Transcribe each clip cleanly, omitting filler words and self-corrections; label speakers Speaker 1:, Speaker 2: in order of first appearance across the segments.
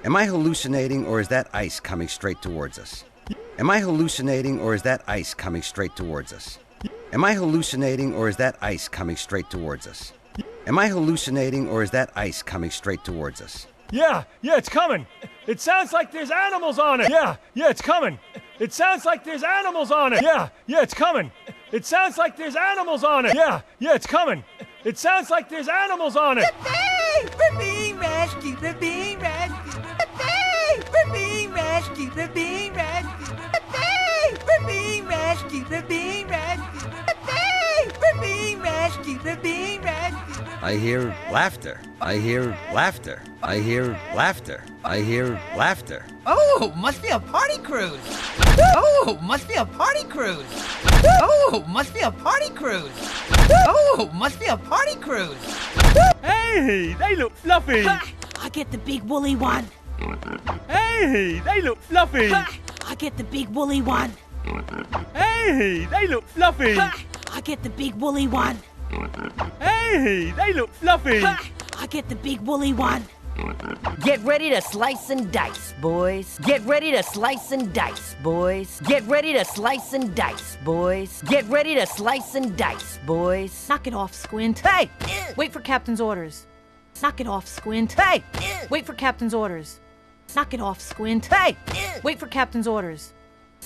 Speaker 1: Am I hallucinating or is that ice coming straight towards us? Am I hallucinating or is that ice coming straight towards us? Am I hallucinating or is that ice coming straight towards us? Am I hallucinating or is that ice coming straight towards us?
Speaker 2: Yeah, it's coming. It sounds like there's animals on it. Yeah, it's coming. It sounds like there's animals on it. Yeah, it's coming. It sounds like there's animals on it. Yeah, it's coming. It sounds like there's animals on it.
Speaker 3: We're being rescued. We're being rescued. We're being rescued. We're being rescued. We're being rescued. We're being rescued. We're being rescued. We're being rescued.
Speaker 1: I hear laughter. I hear laughter. I hear laughter. I hear laughter.
Speaker 3: Oh, must be a party cruise. Oh, must be a party cruise. Oh, must be a party cruise. Oh, must be a party cruise.
Speaker 2: Hey, they look fluffy.
Speaker 4: I get the big woolly one.
Speaker 2: Hey, they look fluffy.
Speaker 4: I get the big woolly one.
Speaker 2: Hey, they look fluffy.
Speaker 4: I get the big woolly one.
Speaker 2: Hey, they look fluffy.
Speaker 4: I get the big woolly one.
Speaker 5: Get ready to slice and dice, boys. Get ready to slice and dice, boys. Get ready to slice and dice, boys. Get ready to slice and dice, boys.
Speaker 4: Knock it off, Squint.
Speaker 5: Hey!
Speaker 4: Wait for Captain's orders. Knock it off, Squint.
Speaker 5: Hey!
Speaker 4: Wait for Captain's orders. Knock it off, Squint.
Speaker 5: Hey!
Speaker 4: Wait for Captain's orders.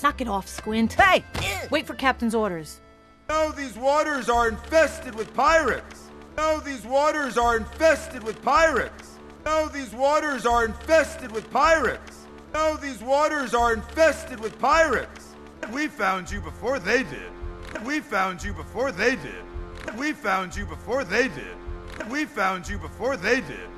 Speaker 4: Knock it off, Squint.
Speaker 5: Hey!
Speaker 4: Wait for Captain's orders.
Speaker 6: No, these waters are infested with pirates. No, these waters are infested with pirates. No, these waters are infested with pirates. No, these waters are infested with pirates. We found you before they did. We found you before they did. We found you before they did. We found you before they did.